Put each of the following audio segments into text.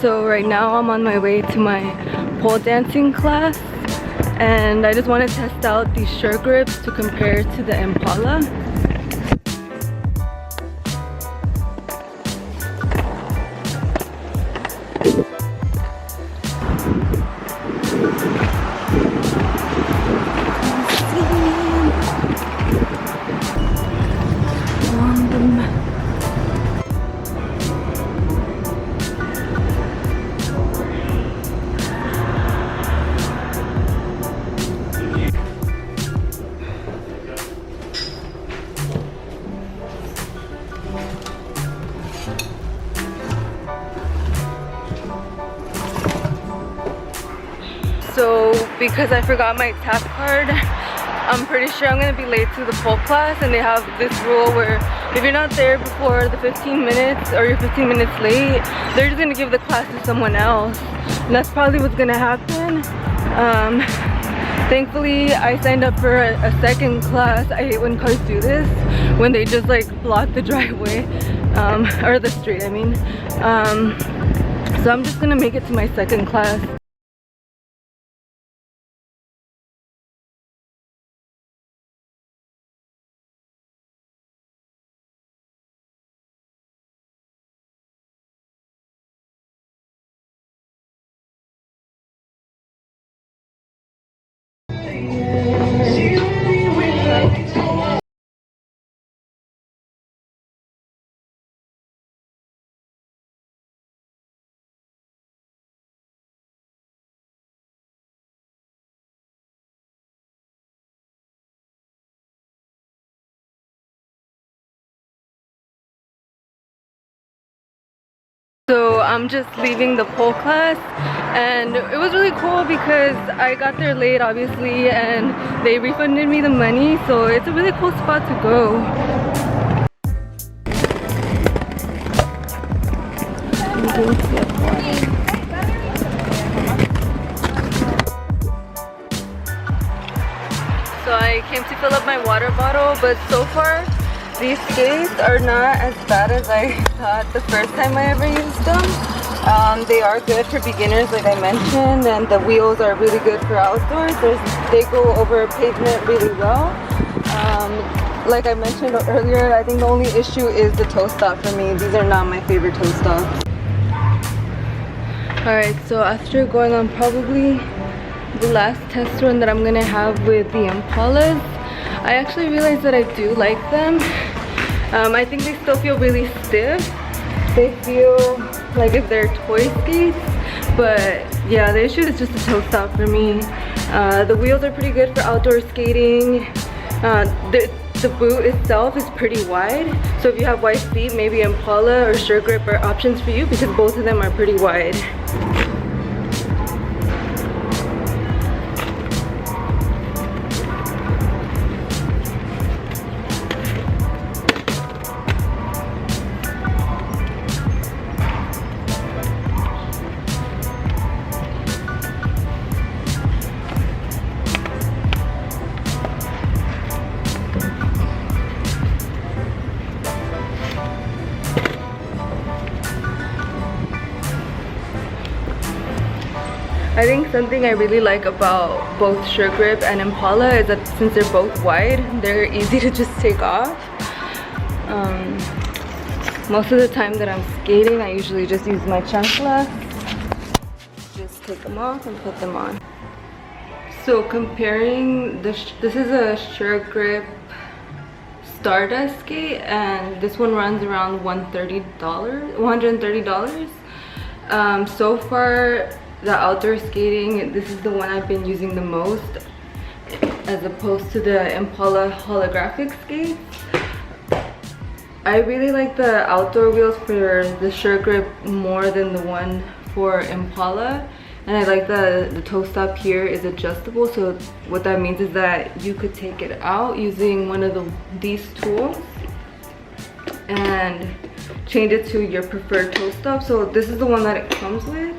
So right now I'm on my way to my pole dancing class, and I just want to test out these Suregrips to compare to the Impala. So because I forgot my tap card, I'm pretty sure I'm gonna be late to the pole class, and they have this rule where if you're not there before the 15 minutes or you're 15 minutes late, they're just gonna give the class to someone else. And that's probably what's gonna happen. Thankfully, I signed up for a second class. I hate when cars do this, when they just like block the driveway, or the street, I mean. So I'm just gonna make it to my second class. So I'm just leaving the pole class, and it was really cool because I got there late obviously, and they refunded me the money, so it's a really cool spot to go. So I came to fill up my water bottle, but so far these skates are not as bad as I thought the first time I ever used them. They are good for beginners like I mentioned, and the wheels are really good for outdoors. They go over pavement really well. Like I mentioned earlier, I think the only issue is the toe stop for me. These are not my favorite toe stops. Alright, so after going on probably the last test run that I'm gonna have with the Impalas, I actually realized that I do like them. I think they still feel really stiff. They feel like if they're toy skates, but yeah, the issue is just the toe stop for me. The wheels are pretty good for outdoor skating. The boot itself is pretty wide, so if you have wide feet, maybe Impala or Suregrip are options for you because both of them are pretty wide. I think something I really like about both Suregrip and Impala is that since they're both wide, they're easy to just take off. Most of the time that I'm skating, I usually just use my chanclas. Just take them off and put them on. So comparing, this is a Suregrip Stardust skate, and this one runs around $130. So far, the outdoor skating, this is the one I've been using the most as opposed to the Impala Holographic skates. I really like the outdoor wheels for the Suregrip more than the one for Impala, and I like the toe stop here is adjustable, so what that means is that you could take it out using one of these tools and change it to your preferred toe stop. So this is the one that it comes with,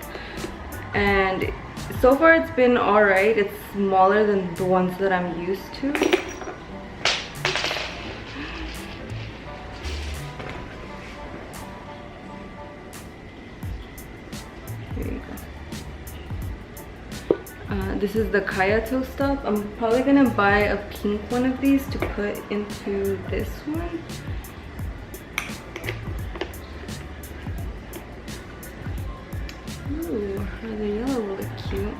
and so far it's been alright. It's smaller than the ones that I'm used to. This is the Kaya toe stop. I'm probably gonna buy a pink one of these to put into this one. Ooh, the yellow will look cute.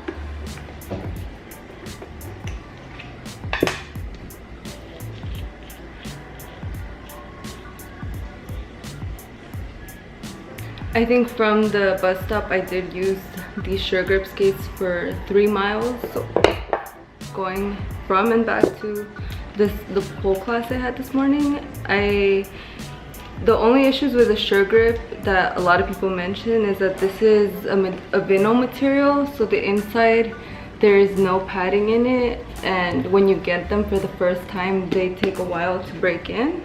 I think from the bus stop I did use these Suregrip skates for 3 miles. So going from and back to the pole class I had this morning, the only issues with the Suregrip that a lot of people mention is that this is a vinyl material, so the inside there is no padding in it, and when you get them for the first time they take a while to break in.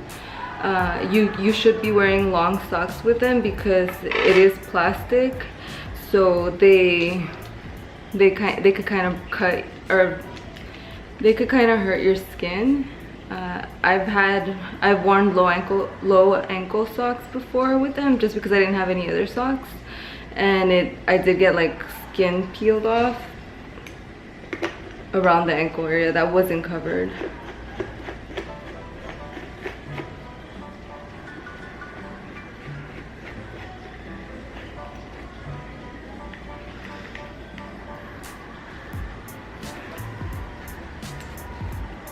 You should be wearing long socks with them because it is plastic, so they could kind of cut, or they could kind of hurt your skin. I've worn low ankle socks before with them just because I didn't have any other socks, and I did get like skin peeled off around the ankle area that wasn't covered.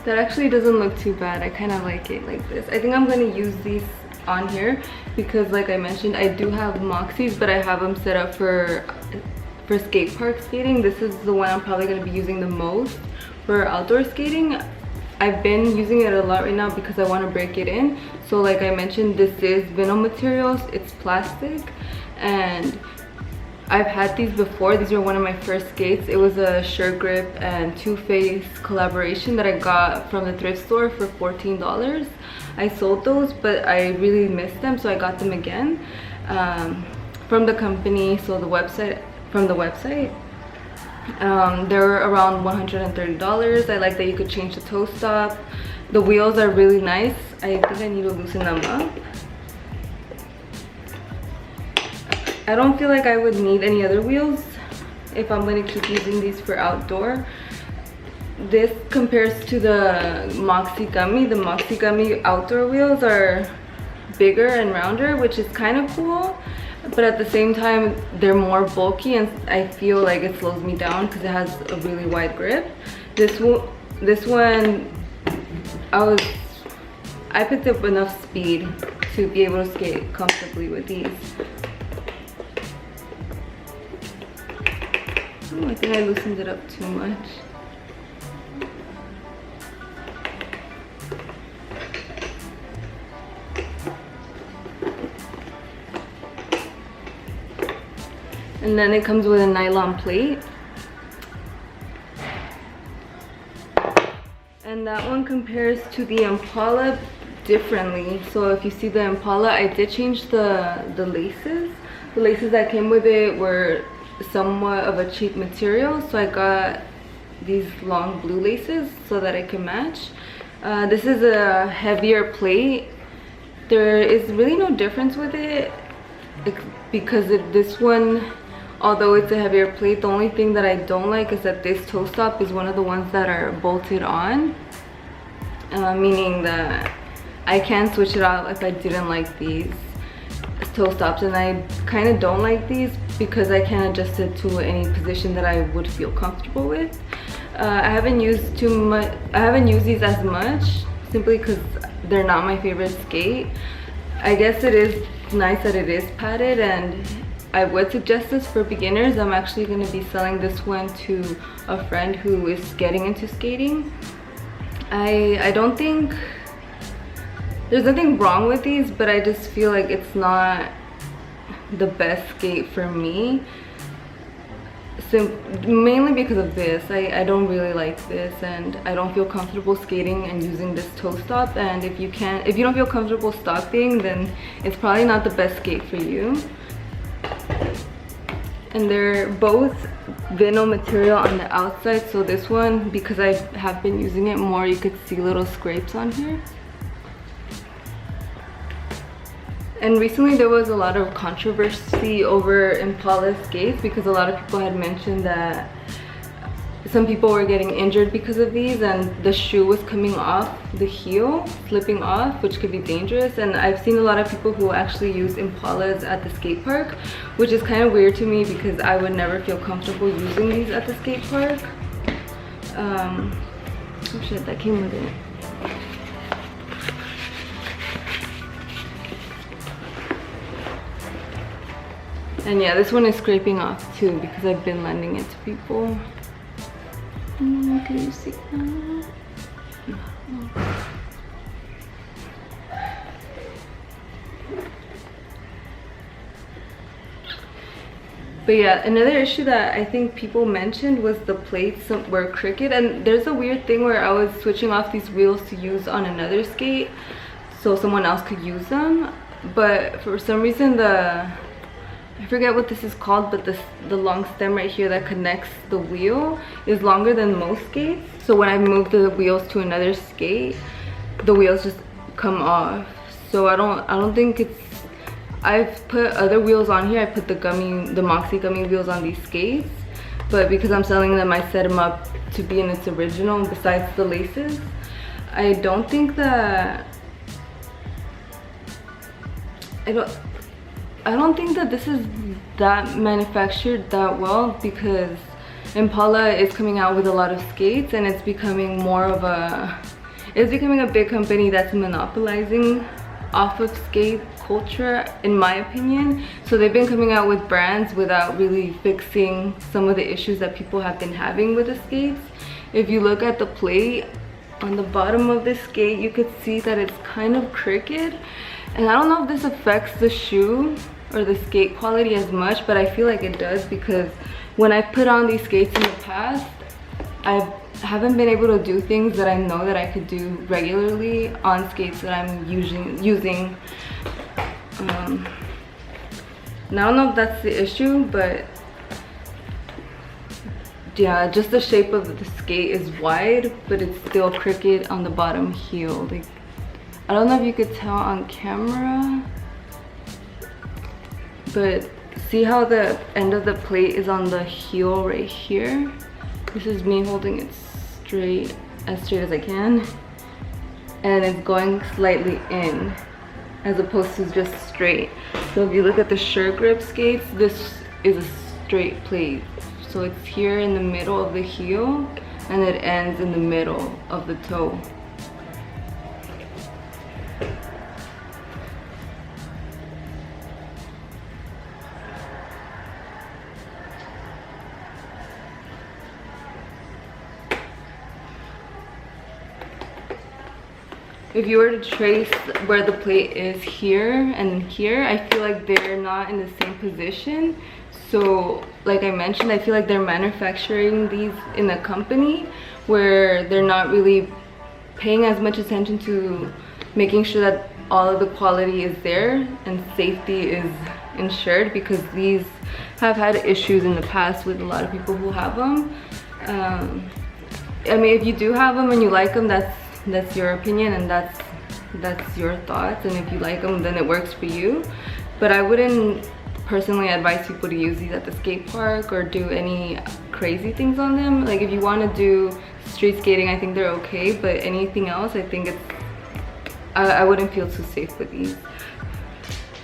That actually doesn't look too bad. I kind of like it like this. I think I'm going to use these on here because, like I mentioned, I do have Moxies, but I have them set up for skate park skating. This is the one I'm probably going to be using the most for outdoor skating. I've been using it a lot right now because I want to break it in. So like I mentioned, this is vinyl materials. It's plastic, and I've had these before. These are one of my first skates. It was a Suregrip and Too Faced collaboration that I got from the thrift store for $14. I sold those, but I really missed them, so I got them again from the company. So from the website, they're around $130. I like that you could change the toe stop. The wheels are really nice. I think I need to loosen them up. I don't feel like I would need any other wheels if I'm going to keep using these for outdoor. This compares to the Moxie Gummy. The Moxie Gummy outdoor wheels are bigger and rounder, which is kind of cool, but at the same time they're more bulky, and I feel like it slows me down because it has a really wide grip. This one I picked up enough speed to be able to skate comfortably with these. Oh, I think I loosened it up too much. And then it comes with a nylon plate. And that one compares to the Impala differently. So if you see the Impala, I did change the laces. The laces that came with it were somewhat of a cheap material, so I got these long blue laces so that I can match. This is a heavier plate. There is really no difference with it because this one, although it's a heavier plate, the only thing that I don't like is that this toe stop is one of the ones that are bolted on, meaning that I can switch it out if I didn't like these toe stops, and I kind of don't like these because I can't adjust it to any position that I would feel comfortable with. I haven't used these as much simply because they're not my favorite skate. I guess it is nice that it is padded, and I would suggest this for beginners. I'm actually going to be selling this one to a friend who is getting into skating. I don't think there's nothing wrong with these, but I just feel like it's not the best skate for me. Mainly because of this. I don't really like this, and I don't feel comfortable skating and using this toe stop. And if you don't feel comfortable stopping, then it's probably not the best skate for you. And they're both vinyl material on the outside, so this one, because I have been using it more, you could see little scrapes on here. And recently there was a lot of controversy over Impala skates because a lot of people had mentioned that some people were getting injured because of these, and the shoe was coming off the heel, slipping off, which could be dangerous. And I've seen a lot of people who actually use Impalas at the skate park, which is kind of weird to me because I would never feel comfortable using these at the skate park. Oh shit, that came with it. And yeah, this one is scraping off too because I've been lending it to people. Can you see that? But yeah, another issue that I think people mentioned was the plates were crooked. And there's a weird thing where I was switching off these wheels to use on another skate so someone else could use them. But for some reason I forget what this is called, but the long stem right here that connects the wheel is longer than most skates. So when I move the wheels to another skate, the wheels just come off. So I don't think it's, I've put other wheels on here. I put the Moxie gummy wheels on these skates, but because I'm selling them, I set them up to be in its original besides the laces. I don't think that, I don't think that this is that manufactured that well, because Impala is coming out with a lot of skates and it's becoming more of it's becoming a big company that's monopolizing off of skate culture, in my opinion. So they've been coming out with brands without really fixing some of the issues that people have been having with the skates. If you look at the plate on the bottom of this skate, you could see that it's kind of crooked. And I don't know if this affects the shoe or the skate quality as much, but I feel like it does, because when I put on these skates in the past, I haven't been able to do things that I know that I could do regularly on skates that I'm using. And I don't know if that's the issue, but yeah, just the shape of the skate is wide, but it's still crooked on the bottom heel. Like, I don't know if you could tell on camera, but see how the end of the plate is on the heel right here? This is me holding it straight, as straight as I can, and it's going slightly in as opposed to just straight. So if you look at the Suregrip skates, this is a straight plate. So it's here in the middle of the heel and it ends in the middle of the toe. If you were to trace where the plate is here and here, I feel like they're not in the same position. So like I mentioned, I feel like they're manufacturing these in a company where they're not really paying as much attention to making sure that all of the quality is there and safety is ensured, because these have had issues in the past with a lot of people who have them. I mean, if you do have them and you like them, that's your opinion and that's your thoughts, and if you like them, then it works for you. But I wouldn't personally advise people to use these at the skate park or do any crazy things on them. Like, if you want to do street skating, I think they're okay, but anything else, I think I wouldn't feel too safe with these.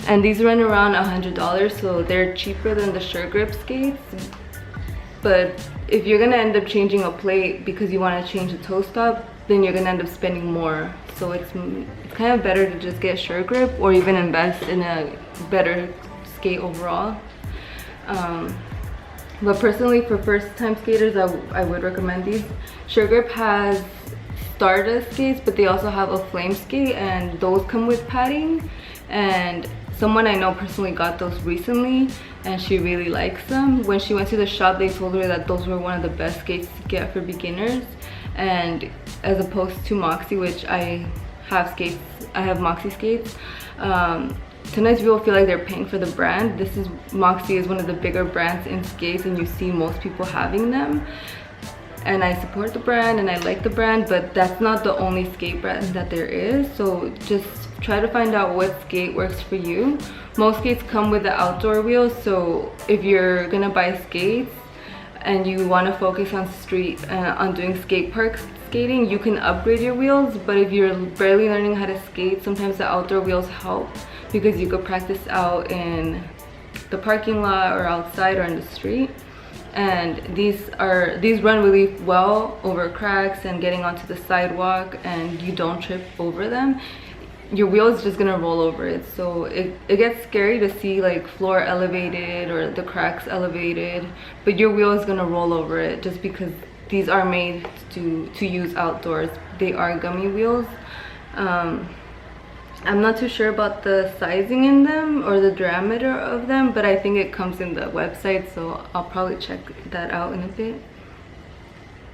And these run around $100, so they're cheaper than the Suregrip skates. But if you're gonna end up changing a plate because you want to change the toe stop, then you're gonna end up spending more. So it's kind of better to just get Suregrip or even invest in a better skate overall. But personally, for first-time skaters, I would recommend these. Suregrip has Stardust skates, but they also have a flame skate, and those come with padding. And someone I know personally got those recently, and she really likes them. When she went to the shop, they told her that those were one of the best skates to get for beginners. And as opposed to Moxie, which I have Moxie skates. Sometimes people feel like they're paying for the brand. Moxie is one of the bigger brands in skates, and you see most people having them. And I support the brand and I like the brand, but that's not the only skate brand that there is. So just try to find out what skate works for you. Most skates come with the outdoor wheels, so if you're gonna buy skates, and you want to focus on street on doing skate park skating, you can upgrade your wheels. But if you're barely learning how to skate, sometimes the outdoor wheels help, because you could practice out in the parking lot or outside or in the street. And these run really well over cracks and getting onto the sidewalk, and you don't trip over them. Your wheel is just gonna roll over it. So it gets scary to see like floor elevated or the cracks elevated, but your wheel is gonna roll over it, just because these are made to use outdoors. They are gummy wheels. I'm not too sure about the sizing in them or the diameter of them, but I think it comes in the website, so I'll probably check that out in a bit.